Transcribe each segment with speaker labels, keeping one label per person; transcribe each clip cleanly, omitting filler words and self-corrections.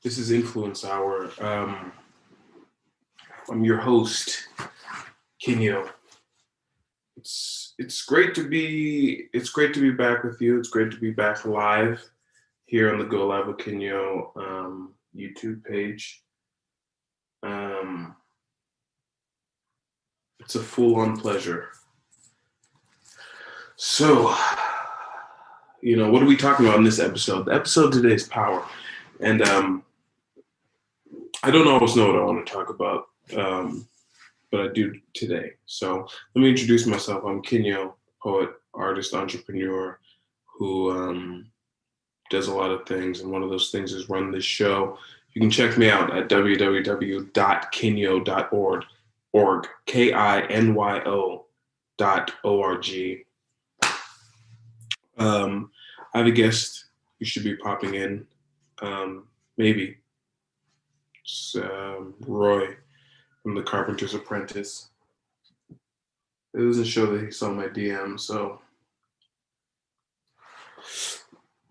Speaker 1: This is Influence Hour. I'm your host, Kinyo. It's great to be back with you. It's great to be back live here on the Go Live with Kinyo YouTube page. Um, it's a full-on pleasure. So, what are we talking about in this episode? The episode today is power, and I don't always know what I want to talk about. But I do today. So let me introduce myself. I'm Kinyo, poet, artist, entrepreneur who does a lot of things. And one of those things is run this show. You can check me out at www.kinyo.org, KINYO.org. I have a guest who should be popping in. Maybe. It's Roy from the Carpenters Apprentice. It doesn't show that he saw my DM, so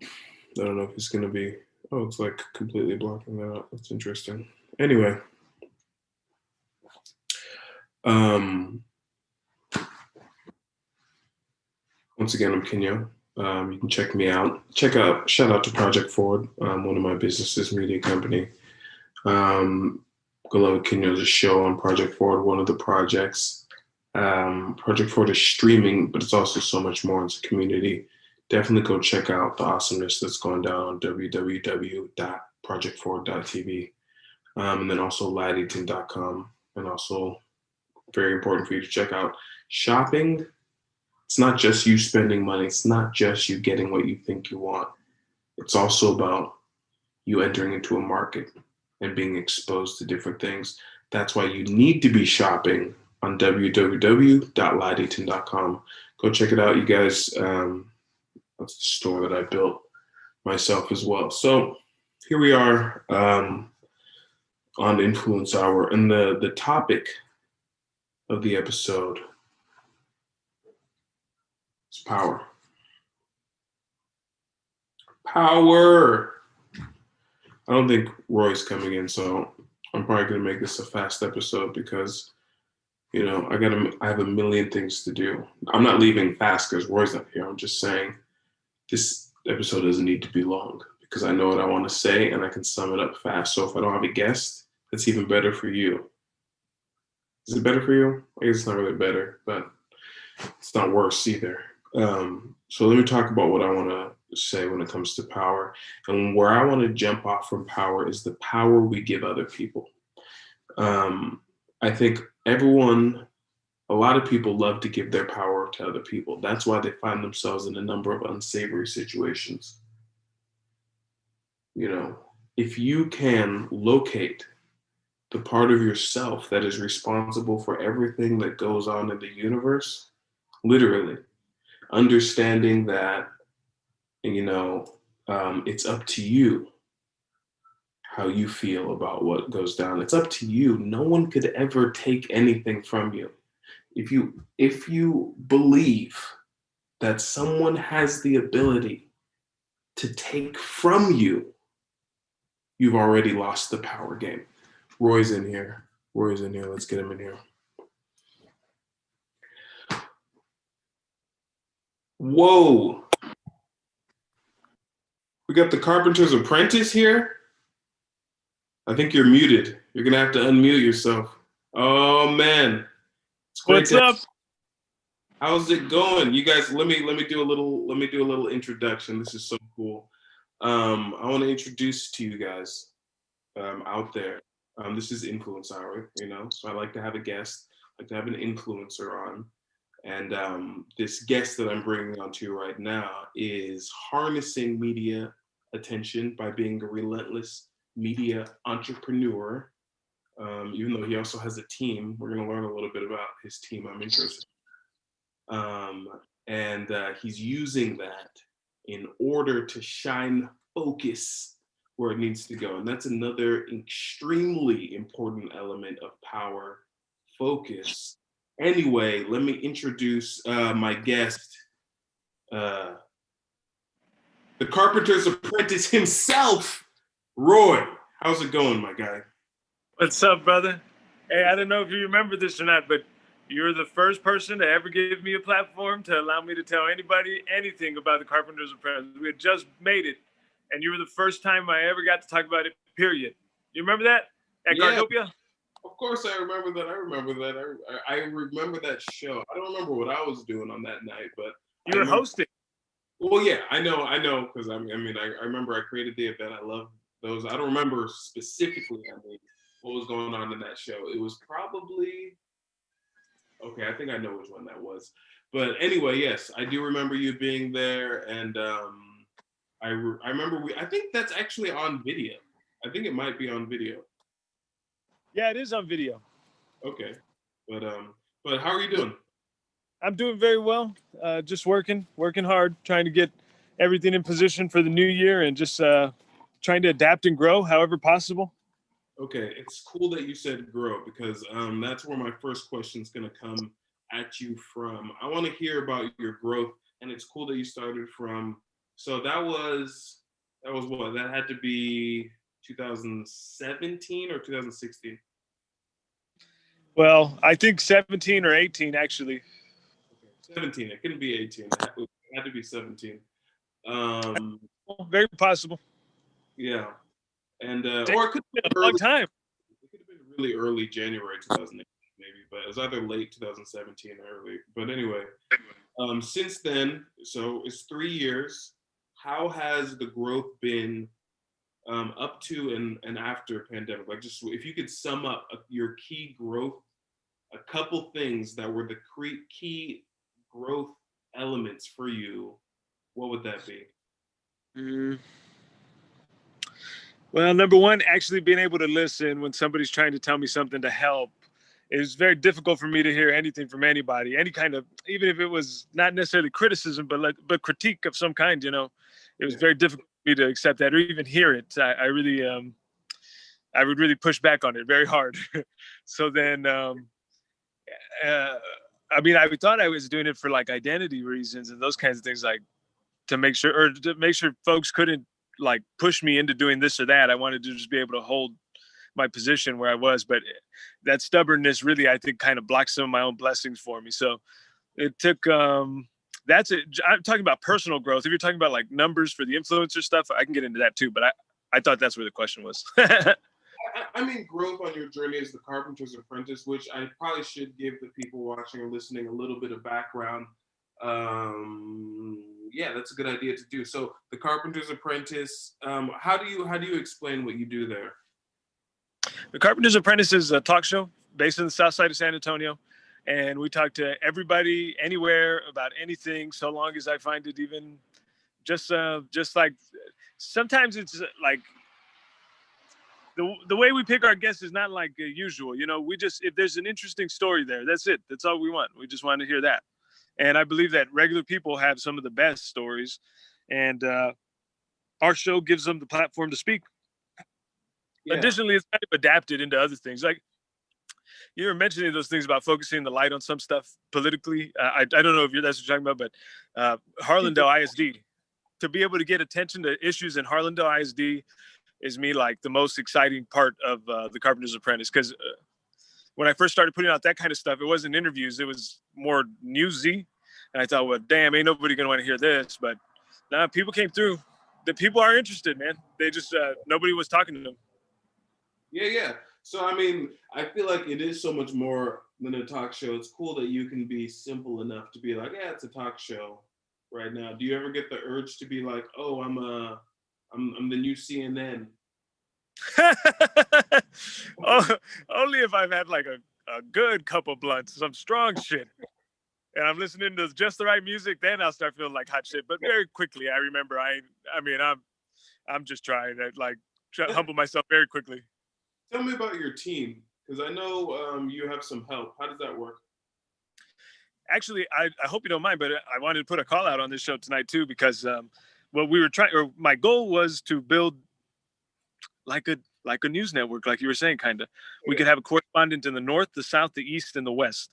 Speaker 1: I don't know if he's gonna be. Oh, it's like completely blocking that out. That's interesting. Anyway, once again, I'm Kinyo. You can check me out. Shout out to Project Forward, one of my businesses, media company. Go Love Kinyo is a show on Project Forward, one of the projects. Project Forward is streaming, but it's also so much more. It's a community. Definitely go check out the awesomeness that's going down on www.projectforward.tv. And then also laddington.com. And also, very important for you to check out shopping. It's not just you spending money. It's not just you getting what you think you want. It's also about you entering into a market and being exposed to different things. That's why you need to be shopping on www.laddington.com. Go check it out, you guys. That's the store that I built myself as well. So here we are on Influence Hour, and the topic of the episode is power. Power. I don't think Roy's coming in, so I'm probably gonna make this a fast episode because I have a million things to do. I'm not leaving fast because Roy's not here. I'm just saying this episode doesn't need to be long because I know what I want to say and I can sum it up fast. So if I don't have a guest, that's even better for you. Is it better for you? I guess it's not really better, but it's not worse either. So let me talk about what I want to say when it comes to power. And where I want to jump off from power is the power we give other people. I think a lot of people love to give their power to other people. That's why they find themselves in a number of unsavory situations. If you can locate the part of yourself that is responsible for everything that goes on in the universe, literally, understanding that, it's up to you how you feel about what goes down. It's up to you. No one could ever take anything from you. If you believe that someone has the ability to take from you, you've already lost the power game. Roy's in here. Let's get him in here. Whoa. We got the Carpenter's Apprentice here. I think you're muted. You're gonna have to unmute yourself. Oh man.
Speaker 2: What's up?
Speaker 1: How's it going? You guys, let me do a little introduction. This is so cool. I want to introduce to you guys out there. This is Influence Hour, so I like to have a guest, I like to have an influencer on. And this guest that I'm bringing on to you right now is harnessing media attention by being a relentless media entrepreneur. Even though he also has a team, we're going to learn a little bit about his team. I'm interested. And he's using that in order to shine focus where it needs to go. And that's another extremely important element of power, focus. Anyway, let me introduce my guest, the Carpenter's Apprentice himself, Roy. How's it going, my guy?
Speaker 2: What's up, brother? Hey, I don't know if you remember this or not, but you're the first person to ever give me a platform to allow me to tell anybody anything about the Carpenters Apprentice. We had just made it, and you were the first time I ever got to talk about it, period. You remember that at
Speaker 1: Yeah,
Speaker 2: Gardopia?
Speaker 1: of course I remember that. I remember that show. I don't remember what I was doing on that night, but I
Speaker 2: You were
Speaker 1: remember.
Speaker 2: hosting.
Speaker 1: Well, yeah, I know, because I remember I created the event. I love those. I don't remember specifically. What was going on in that show. It was probably okay. I think I know which one that was. But anyway, yes, I do remember you being there, and I remember I think that's actually on video. I think it might be on video.
Speaker 2: Yeah, it is on video.
Speaker 1: Okay, but how are you doing?
Speaker 2: I'm doing very well. Just working hard, trying to get everything in position for the new year, and just trying to adapt and grow however possible.
Speaker 1: Okay, it's cool that you said grow because that's where my first question is going to come at you from. I want to hear about your growth, and it's cool that you started from. So that was what that had to be 2017 or 2016.
Speaker 2: Well, I think 17 or 18 actually.
Speaker 1: Okay, 17. It couldn't be 18. It had to be 17. Um,
Speaker 2: Well, very possible.
Speaker 1: yeah, and
Speaker 2: Damn,
Speaker 1: or it could
Speaker 2: it's
Speaker 1: have
Speaker 2: been
Speaker 1: been
Speaker 2: a long
Speaker 1: early.
Speaker 2: time.
Speaker 1: It could have been really early January 2008, maybe, but it was either late 2017 or early. But anyway, since then, so it's 3 years. How has the growth been up to and after pandemic? Like, just if you could sum up your key growth, a couple things that were the key growth elements for you, what would that be?
Speaker 2: Mm. Well, number one, actually being able to listen when somebody's trying to tell me something to help. It was very difficult for me to hear anything from anybody, any kind of, even if it was not necessarily criticism, but critique of some kind. It was
Speaker 1: Yeah,
Speaker 2: very difficult for me to accept that or even hear it. I really, I would really push back on it very hard. So then, uh, I mean, I thought I was doing it for like identity reasons and those kinds of things, like to make sure folks couldn't like push me into doing this or that. I wanted to just be able to hold my position where I was, but that stubbornness really, I think, kind of blocked some of my own blessings for me. So it took, that's it. I'm talking about personal growth. If you're talking about like numbers for the influencer stuff, I can get into that too, but I thought that's where the question was.
Speaker 1: I mean, growth on your journey as the Carpenter's Apprentice, which I probably should give the people watching or listening a little bit of background. Yeah, that's a good idea to do. So, the Carpenter's Apprentice. How do you explain what you do there?
Speaker 2: The Carpenters Apprentice is a talk show based in the south side of San Antonio. And we talk to everybody, anywhere, about anything, so long as I find it even just like sometimes it's like the way we pick our guests is not like usual. We just, if there's an interesting story there, that's it. That's all we want. We just want to hear that. And I believe that regular people have some of the best stories. And our show gives them the platform to speak.
Speaker 1: Yeah,
Speaker 2: Additionally, it's kind of adapted into other things. Like you were mentioning those things about focusing the light on some stuff politically. I don't know if that's what you're talking about, but Harlandale ISD, to be able to get attention to issues in Harlandale ISD is me like the most exciting part of the Carpenter's Apprentice. Because when I first started putting out that kind of stuff, it wasn't interviews, it was more newsy. And I thought, well, damn, ain't nobody gonna want to hear this. But nah, people came through. The people are interested, man. They just nobody was talking to them.
Speaker 1: yeah. So, I mean, I feel like it is so much more than a talk show. It's cool that you can be simple enough to be like, yeah, it's a talk show right now. Do you ever get the urge to be like, oh, I'm the new CNN?
Speaker 2: Oh, only if I've had like a good couple blunts, some strong shit, and I'm listening to just the right music, then I'll start feeling like hot shit. But very quickly, I remember I mean, I'm just trying to like humble myself very quickly.
Speaker 1: Tell me about your team, because I know you have some help. How does that work?
Speaker 2: Actually, I hope you don't mind, but I wanted to put a call out on this show tonight too, because what we were trying, or my goal was to build like a news network, like you were saying, kind of. We
Speaker 1: Yeah.
Speaker 2: could have a correspondent in the north, the south, the east, and the west.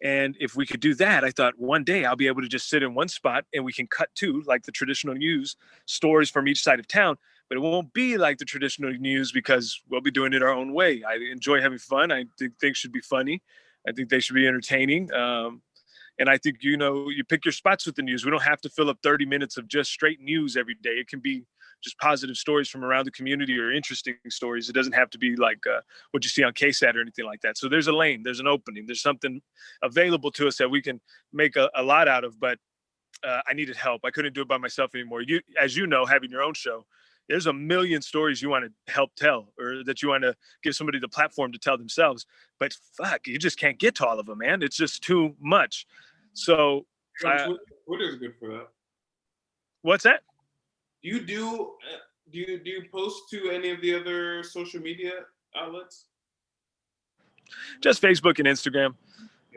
Speaker 2: And if we could do that, I thought one day I'll be able to just sit in one spot and we can cut to like the traditional news stories from each side of town. but it won't be like the traditional news because we'll be doing it our own way. I enjoy having fun. I think things should be funny. I think they should be entertaining. And I think, you pick your spots with the news. We don't have to fill up 30 minutes of just straight news every day. It can be just positive stories from around the community or interesting stories. It doesn't have to be like what you see on KSAT or anything like that. So there's a lane, there's an opening, there's something available to us that we can make a lot out of. But I needed help. I couldn't do it by myself anymore. As you know, having your own show, there's a million stories you want to help tell, or that you want to give somebody the platform to tell themselves. But fuck, you just can't get to all of them, man. It's just too much. So
Speaker 1: Twitter's good for that.
Speaker 2: What's that?
Speaker 1: Do you post to any of the other social media outlets?
Speaker 2: Just Facebook and Instagram.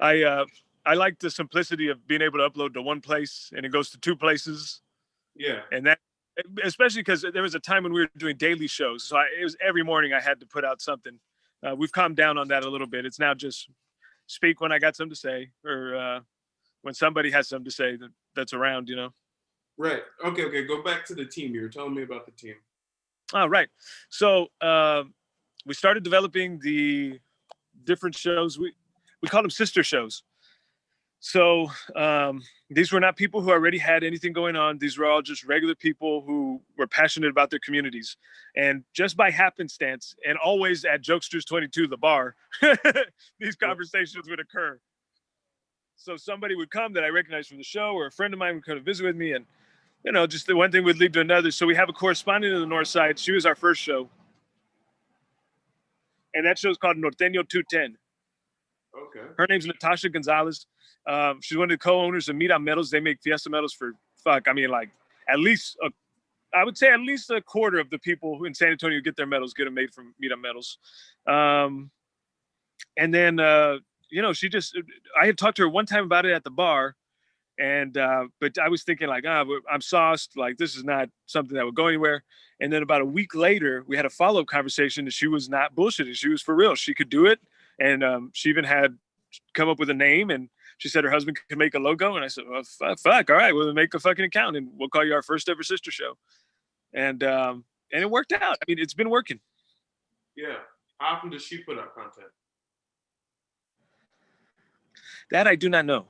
Speaker 2: I like the simplicity of being able to upload to one place and it goes to two places.
Speaker 1: Yeah.
Speaker 2: And that, especially because there was a time when we were doing daily shows. So it was every morning I had to put out something. We've calmed down on that a little bit. It's now just speak when I got something to say, or when somebody has something to say that's around,
Speaker 1: Right. Okay. Go back to the team. You were telling me about the team.
Speaker 2: Oh, right. So we started developing the different shows. We call them sister shows. So these were not people who already had anything going on. These were all just regular people who were passionate about their communities. And just by happenstance, and always at Jokesters 22, the bar, these conversations would occur. So somebody would come that I recognized from the show, or a friend of mine would come to visit with me. And, just the one thing would lead to another. So we have a correspondent in the North Side. She was our first show. And that show is called Norteño 210.
Speaker 1: Okay.
Speaker 2: Her name's Natasha Gonzalez. She's one of the co-owners of Mira Metals. They make Fiesta Metals for at least I would say at least a quarter of the people who in San Antonio get their metals get them made from Mira Metals. And then I had talked to her one time about it at the bar, and but I was thinking like, I'm sauced. Like, this is not something that would go anywhere. And then about a week later, we had a follow-up conversation, and she was not bullshitting. She was for real. She could do it, and she even had come up with a name, and she said her husband could make a logo. And I said, well, fuck, all right, we'll make a fucking account, and we'll call you our first ever sister show. And it worked out. I mean, it's been working.
Speaker 1: Yeah. How often does she put out content?
Speaker 2: That I do not know.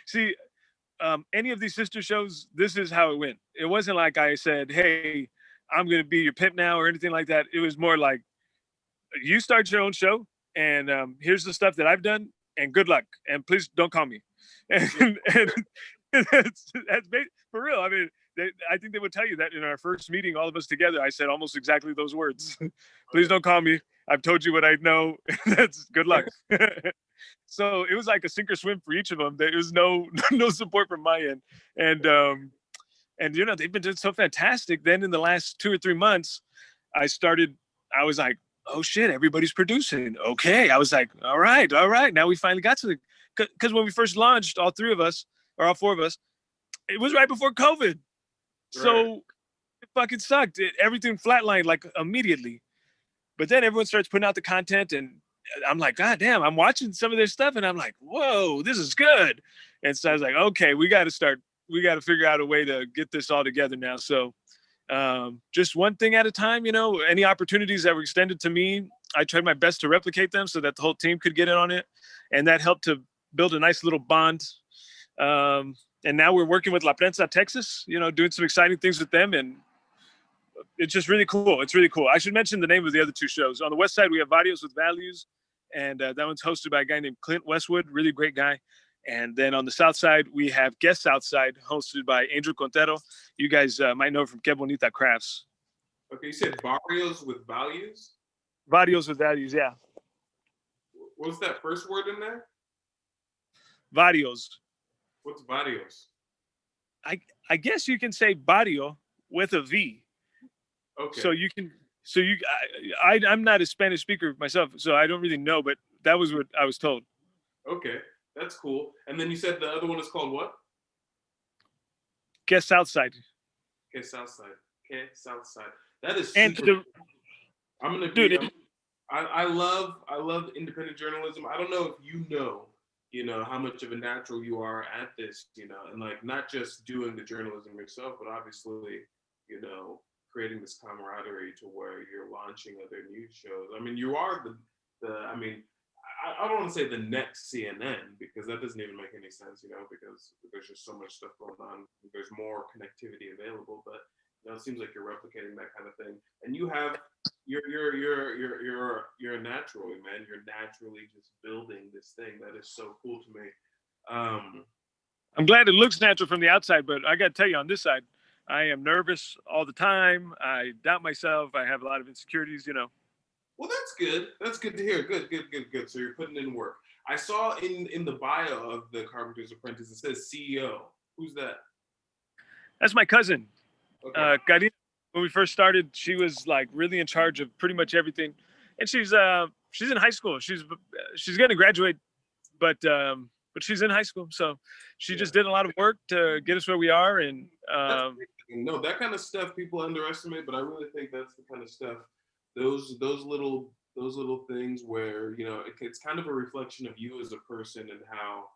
Speaker 2: See, any of these sister shows, this is how it went. It wasn't like I said, hey, I'm going to be your pimp now or anything like that. It was more like, you start your own show, and here's the stuff that I've done, and good luck. And please don't call me. And that's for real. I mean, I think they would tell you that in our first meeting, all of us together, I said almost exactly those words. Please don't call me. I've told you what I know. That's good luck. So it was like a sink or swim for each of them. There was no support from my end. And they've been doing so fantastic. Then in the last 2 or 3 months, I was like, oh shit, everybody's producing. Okay. I was like, all right. Now we finally got to because when we first launched, all 4 of us, it was right before COVID. Right. So it fucking sucked. Everything flatlined like immediately. But then everyone starts putting out the content, and I'm like, God damn, I'm watching some of their stuff, and I'm like, whoa, this is good. And so I was like, okay, we got to figure out a way to get this all together now. So just one thing at a time, any opportunities that were extended to me, I tried my best to replicate them so that the whole team could get in on it. And that helped to build a nice little bond. And now we're working with La Prensa Texas, doing some exciting things with them. And it's just really cool. It's really cool. I should mention the name of the other 2 shows. On the West Side, we have Varios with Values. And that one's hosted by a guy named Clint Westwood, really great guy. And then on the South Side, we have Guest Outside, hosted by Angel Contero. You guys might know from Que Bonita Crafts.
Speaker 1: Okay, you said Barrios with Values?
Speaker 2: Varios with Values, yeah.
Speaker 1: What's that first word in there?
Speaker 2: Varios.
Speaker 1: What's Varios?
Speaker 2: I guess you can say barrio with a V.
Speaker 1: Okay.
Speaker 2: I'm not a Spanish speaker myself, so I don't really know, but that was what I was told.
Speaker 1: Okay, that's cool. And then you said the other one is called what?
Speaker 2: Que Southside.
Speaker 1: Que Southside. Que Southside. That is
Speaker 2: and
Speaker 1: super. I'm gonna do it. I love independent journalism. I don't know if you know, you know, how much of a natural you are at this, you know, and like not just doing the journalism yourself, but obviously, you know, creating this camaraderie to where you're launching other news shows. I mean, you are I mean, I don't want to say the next CNN because that doesn't even make any sense, you know, because there's just so much stuff going on. There's more connectivity available, but you know, it seems like you're replicating that kind of thing, and you have you're a natural man. You're naturally just building this thing that is so cool to me. Um,
Speaker 2: I'm glad it looks natural from the outside, but I got to tell you, on this side, I am nervous all the time. I doubt myself. I have a lot of insecurities, you know.
Speaker 1: well, that's good. That's good to hear. Good, good, good, good. So you're putting in work. I saw in the bio of the Carpenters Apprentice it says CEO. Who's that?
Speaker 2: That's my cousin,
Speaker 1: Okay.
Speaker 2: Karina. When we first started, she was like really in charge of pretty much everything, and she's in high school. She's going to graduate, but she's in high school, so she
Speaker 1: Yeah.
Speaker 2: just did a lot of work to get us where we are. And
Speaker 1: That's no, that kind of stuff people underestimate, but I really think that's the kind of stuff. Those little things where you know it's kind of a reflection of you as a person and how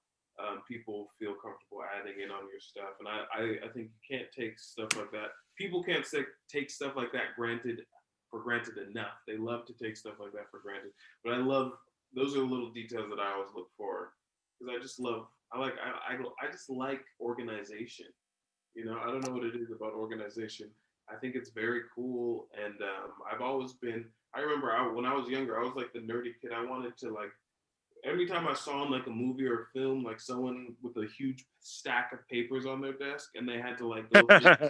Speaker 1: people feel comfortable adding in on your stuff. And I think you can't take stuff like that. People can't take stuff like that for granted enough. They love to take stuff like that for granted. But I love those are the little details that I always look for because I just love I just like organization. You know, I don't know what it is about organization. I think it's very cool, and I've always been. I remember when I was younger, I was like the nerdy kid. I wanted to like every time I saw in like a movie or a film, like someone with a huge stack of papers on their desk, and they had to like go through.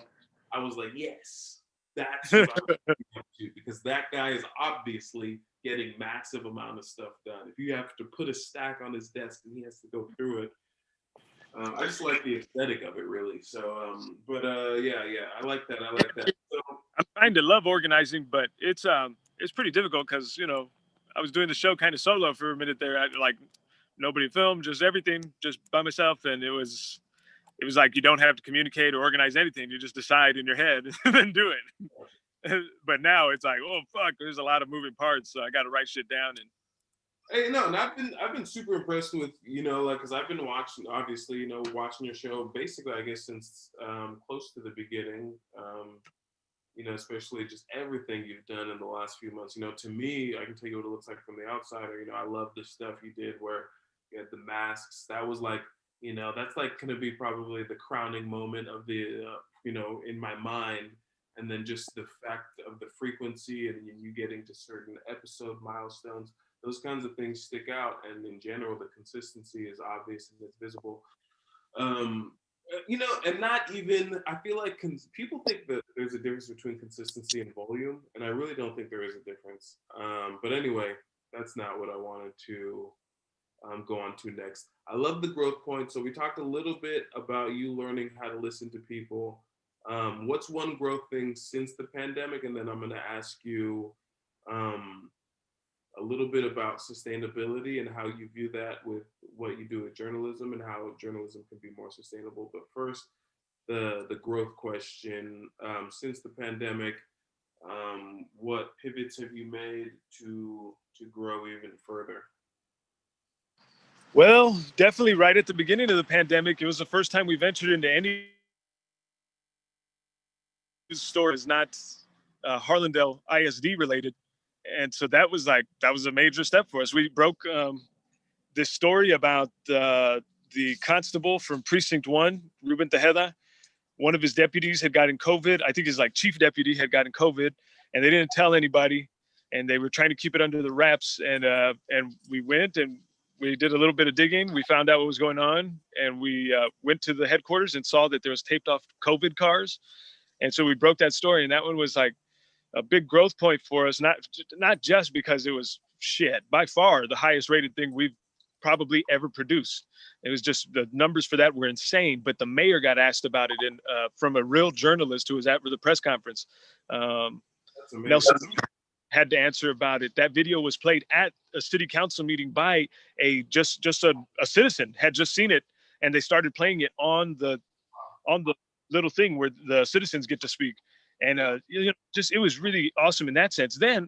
Speaker 1: I was like, yes, that's what I'm up to because that guy is obviously getting massive amount of stuff done. If you have to put a stack on his desk and he has to go through it, I just like the aesthetic of it, really. So, yeah, I like that. I like that. So,
Speaker 2: I'm trying to love organizing, but it's pretty difficult because you know I was doing the show kind of solo for a minute there. Like nobody filmed, just everything, just by myself, and it was like you don't have to communicate or organize anything. You just decide in your head and then do it. But now it's like, oh fuck, there's a lot of moving parts, so I got to write shit down. And
Speaker 1: hey, no, and I've been super impressed with you know like because I've been watching obviously you know watching your show basically I guess since close to the beginning. You know, especially just everything you've done in the last few months. You know, to me, I can tell you what it looks like from the outsider. You know, I love the stuff you did where you had the masks. That was like, you know, that's like going to be probably the crowning moment of the, you know, in my mind. And then just the fact of the frequency and you getting to certain episode milestones, those kinds of things stick out. And in general, the consistency is obvious and it's visible. Um, you know, and not even, I feel like people think that there's a difference between consistency and volume, and I really don't think there is a difference. But anyway, that's not what I wanted to go on to next. I love the growth point. So we talked a little bit about you learning how to listen to people. What's one growth thing since the pandemic? And then I'm going to ask you um, a little bit about sustainability and how you view that with what you do with journalism and how journalism can be more sustainable. But first, the growth question. Since the pandemic, what pivots have you made to grow even further?
Speaker 2: well, definitely right at the beginning of the pandemic, it was the first time we ventured into any store is not Harlandale ISD related, and so that was a major step for us. We broke this story about the constable from Precinct One, Ruben Tejeda. One of his deputies had gotten COVID. I think his like chief deputy had gotten COVID, and they didn't tell anybody, and they were trying to keep it under the wraps. And we went and we did a little bit of digging. We found out what was going on, and we went to the headquarters and saw that there was taped off COVID cars. And so we broke that story, and that one was like a big growth point for us. Not just because it was shit, by far the highest rated thing we've probably ever produced. It was just the numbers for that were insane. But the mayor got asked about it from a real journalist who was at the press conference.
Speaker 1: That's amazing.
Speaker 2: Nelson had to answer about it. That video was played at a city council meeting by a citizen had just seen it, and they started playing it on the little thing where the citizens get to speak. And you know, just it was really awesome in that sense. Then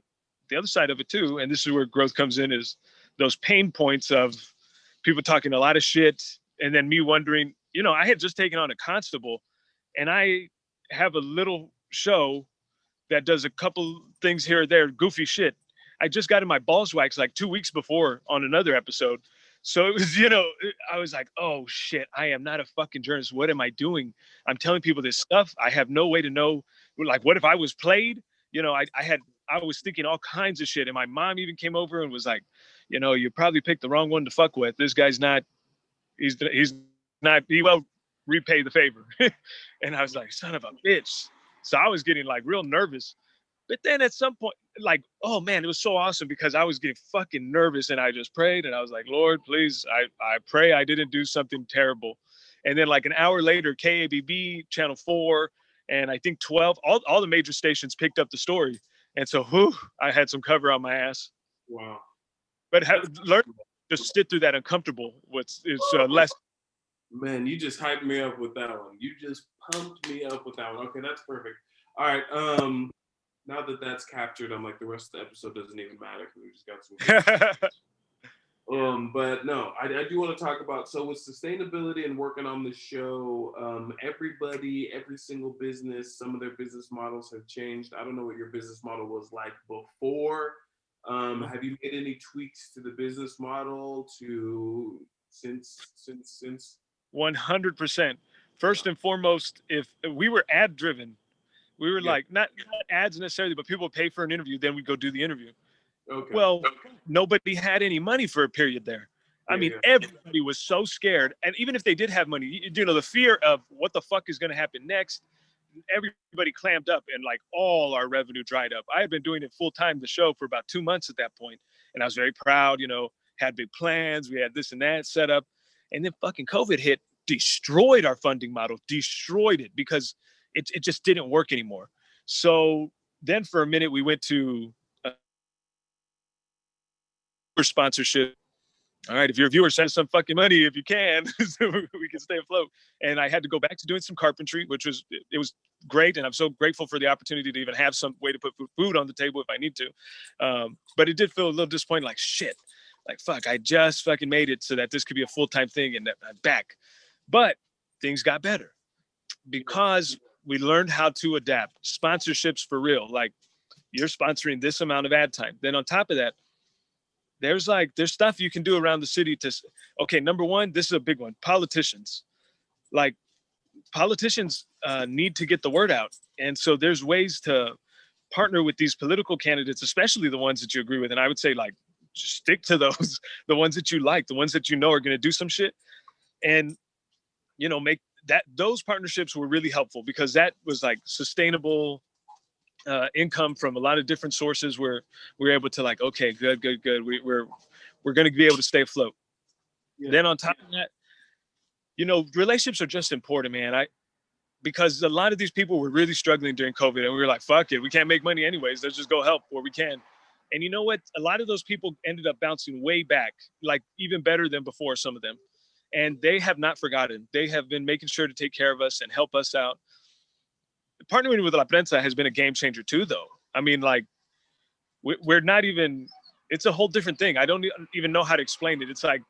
Speaker 2: the other side of it too, and this is where growth comes in, is those pain points of people talking a lot of shit, and then me wondering, I had just taken on a constable, and I have a little show that does a couple things here or there, goofy shit. I just got in my balls waxed like 2 weeks before on another episode. So it was, I was like, oh shit, I am not a fucking journalist. What am I doing? I'm telling people this stuff. I have no way to know. Like, what if I was played? I was thinking all kinds of shit. And my mom even came over and was like, you probably picked the wrong one to fuck with. This guy's not, he's not, he will repay the favor. And I was like, son of a bitch. So I was getting like real nervous. But then at some point, like, oh man, it was so awesome because I was getting fucking nervous, and I just prayed and I was like, Lord, please, I pray I didn't do something terrible. And then like an hour later, KABB, Channel 4, and I think 12, all the major stations picked up the story. And so I had some cover on my ass.
Speaker 1: Wow.
Speaker 2: But learn to sit through that uncomfortable. It's less.
Speaker 1: Man, you just hyped me up with that one. You just pumped me up with that one. Okay, that's perfect. All right. Now that that's captured, I'm like, the rest of the episode doesn't even matter because we just got some. But no, I do want to talk about, so with sustainability and working on the show, every single business, some of their business models have changed. I don't know what your business model was like before. Have you made any tweaks to the business model since?
Speaker 2: 100%. First and foremost, if we were ad driven, we were like, not ads necessarily, but people pay for an interview, then we go do the interview.
Speaker 1: Okay.
Speaker 2: Well, nobody had any money for a period there. I mean, everybody was so scared. And even if they did have money, the fear of what the fuck is going to happen next, everybody clammed up, and like all our revenue dried up. I had been doing it full time, the show, for about 2 months at that point. And I was very proud, had big plans. We had this and that set up. And then fucking COVID hit, destroyed our funding model, destroyed it because it just didn't work anymore. So then for a minute, we went to sponsorship. All right, if your viewers send some fucking money, if you can, so we can stay afloat. And I had to go back to doing some carpentry, which was great. And I'm so grateful for the opportunity to even have some way to put food on the table if I need to. But it did feel a little disappointing, like shit, like fuck, I just fucking made it so that this could be a full-time thing, and I'm back. But things got better because we learned how to adapt. Sponsorships for real. Like, you're sponsoring this amount of ad time. Then on top of that, there's stuff you can do around the city okay, number one, this is a big one. Politicians need to get the word out. And so there's ways to partner with these political candidates, especially the ones that you agree with. And I would say, like, just stick to those, the ones that you like, the ones that you know are going to do some shit. And, make those partnerships were really helpful because that was like sustainable income from a lot of different sources where we're able to, like, okay, good. We're going to be able to stay afloat. Yeah. Then on top of that, relationships are just important, man. Because a lot of these people were really struggling during COVID, and we were like, fuck it, we can't make money anyways. Let's just go help where we can. And you know what? A lot of those people ended up bouncing way back, like even better than before, some of them. And they have not forgotten. They have been making sure to take care of us and help us out. Partnering with Apprentice has been a game changer too, though. I mean, like, we're not even, it's a whole different thing. I don't even know how to explain it. It's like,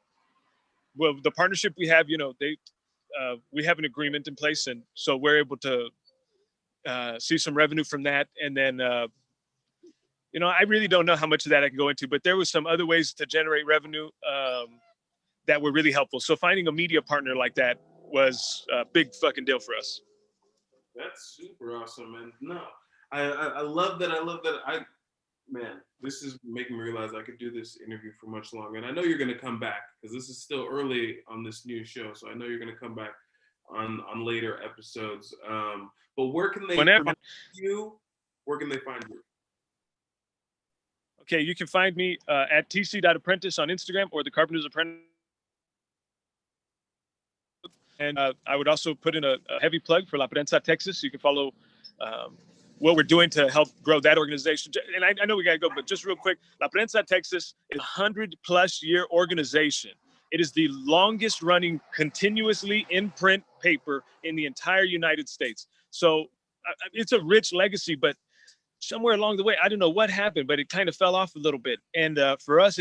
Speaker 2: well, the partnership we have, we have an agreement in place. And so we're able to see some revenue from that. And then, I really don't know how much of that I can go into, but there was some other ways to generate revenue that were really helpful. So finding a media partner like that was a big fucking deal for us.
Speaker 1: That's super awesome, man. No, I love that. Man, this is making me realize I could do this interview for much longer. And I know you're going to come back because this is still early on this new show. So I know you're going to come back on later episodes. But where can they find you? Where can they find you?
Speaker 2: Okay, you can find me at tc.apprentice on Instagram or the Carpenters Apprentice. And I would also put in a heavy plug for La Prensa Texas. You can follow what we're doing to help grow that organization. And I know we got to go, but just real quick, La Prensa Texas is a 100+ year organization. It is the longest running continuously in print paper in the entire United States. So it's a rich legacy, but somewhere along the way, I don't know what happened, but it kind of fell off a little bit. And for us,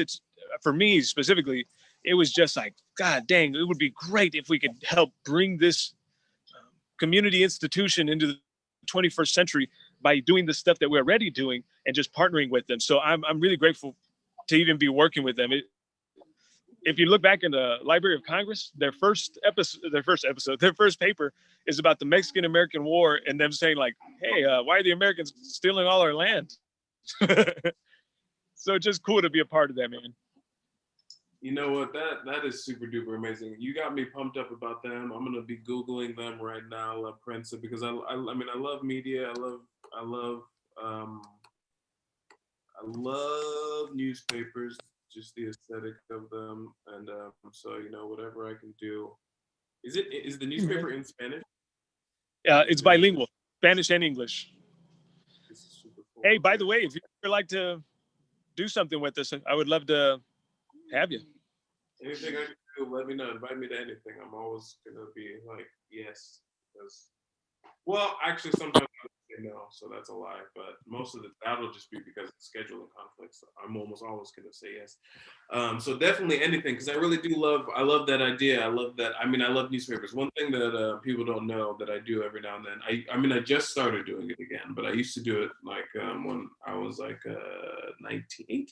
Speaker 2: for me specifically, it was just like, God dang, it would be great if we could help bring this community institution into the 21st century by doing the stuff that we're already doing and just partnering with them. So I'm really grateful to even be working with them. If you look back in the Library of Congress, their first paper is about the Mexican-American War and them saying like, hey, why are the Americans stealing all our land? So it's just cool to be a part of that, man.
Speaker 1: You know what? That is super duper amazing. You got me pumped up about them. I'm gonna be Googling them right now, Apprentice, because I mean I love media. I love newspapers, just the aesthetic of them, and so whatever I can do. Is the newspaper in Spanish?
Speaker 2: It's bilingual, Spanish and English.
Speaker 1: This is super cool.
Speaker 2: Hey, by the way, if you'd like to do something with us, I would love to have you.
Speaker 1: Anything I can do, let me know. Invite me to anything. I'm always gonna be like, yes. Because, well, actually, sometimes I say no, so that's a lie. But most of that'll just be because of scheduling conflicts. I'm almost always gonna say yes. So definitely anything, because I really do I love that idea. I love that. I mean, I love newspapers. One thing that people don't know that I do every now and then. I mean, I just started doing it again, but I used to do it like when I was like 19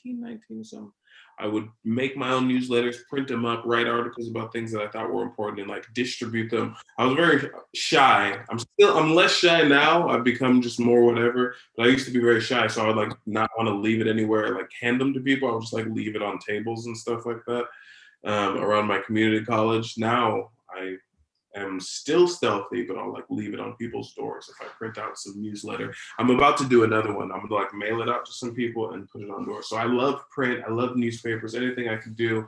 Speaker 1: something. I would make my own newsletters, print them up, write articles about things that I thought were important, and like distribute them. I was very shy. I'm less shy now. I've become just more whatever. But I used to be very shy, so I would like not want to leave it anywhere, like hand them to people. I would just like leave it on tables and stuff like that around my community college. Now I am still stealthy, but I'll like leave it on people's doors if I print out some newsletter. I'm about to do another one. I'm gonna like mail it out to some people and put it on doors. So I love print. I love newspapers. Anything I can do.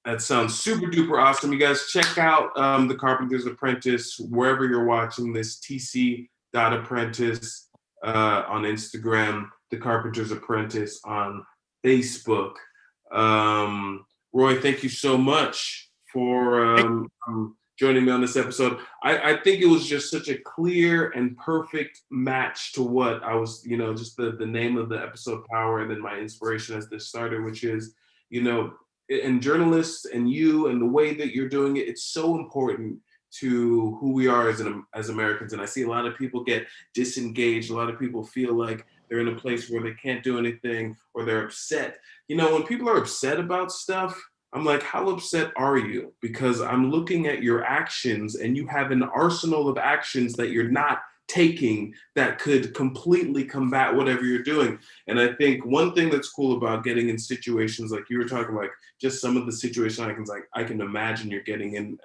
Speaker 1: That sounds super duper awesome. You guys check out the Carpenters Apprentice wherever you're watching this. tc.apprentice on Instagram. The Carpenters Apprentice on Facebook. Roy, thank you so much for joining me on this episode. I think it was just such a clear and perfect match to what I was, just the name of the episode, Power, and then my inspiration as this started, which is, and journalists and you and the way that you're doing it, it's so important to who we are as Americans. And I see a lot of people get disengaged. A lot of people feel like they're in a place where they can't do anything or they're upset. When people are upset about stuff, I'm like, how upset are you? Because I'm looking at your actions and you have an arsenal of actions that you're not taking that could completely combat whatever you're doing. And I think one thing that's cool about getting in situations like you were talking, like just some of the situation I can imagine you're getting in,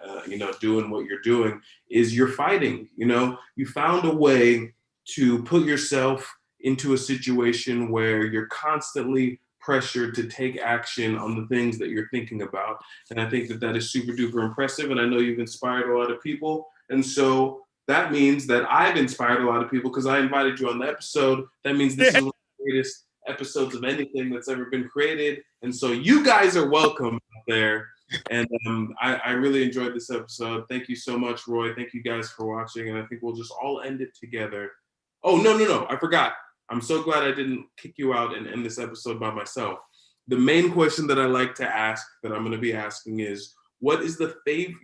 Speaker 1: doing what you're doing is you're fighting, you found a way to put yourself into a situation where you're constantly pressured to take action on the things that you're thinking about. And I think that is super duper impressive. And I know you've inspired a lot of people. And so that means that I've inspired a lot of people because I invited you on the episode. That means this is one of the greatest episodes of anything that's ever been created. And so you guys are welcome out there. And I really enjoyed this episode. Thank you so much, Roy. Thank you guys for watching. And I think we'll just all end it together. Oh, no. I forgot. I'm so glad I didn't kick you out and end this episode by myself. The main question that I like to ask, that I'm going to be asking is, what is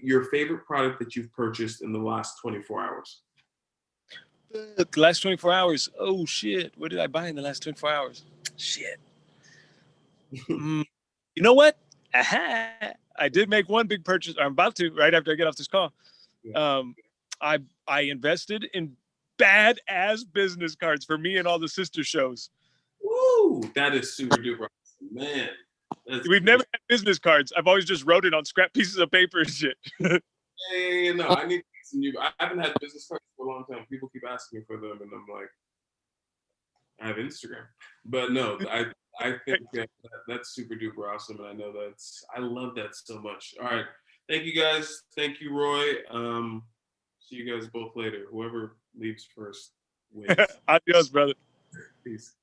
Speaker 1: your favorite product that you've purchased in the last 24 hours?
Speaker 2: The last 24 hours? Oh, shit. What did I buy in the last 24 hours? Shit. You know what? I did make one big purchase. I'm about to, right after I get off this call. Yeah. I invested in badass business cards for me and all the sister shows.
Speaker 1: Woo! That is super duper awesome, man.
Speaker 2: We've never had business cards. I've always just wrote it on scrap pieces of paper and shit.
Speaker 1: Yeah, no, I need some new. I haven't had business cards for a long time. People keep asking me for them, and I'm like, I have Instagram. But no, I think that's super duper awesome, and I love that so much. All right, thank you guys. Thank you, Roy. See you guys both later. Whoever leaves first wins.
Speaker 2: Adios, brother.
Speaker 1: Peace.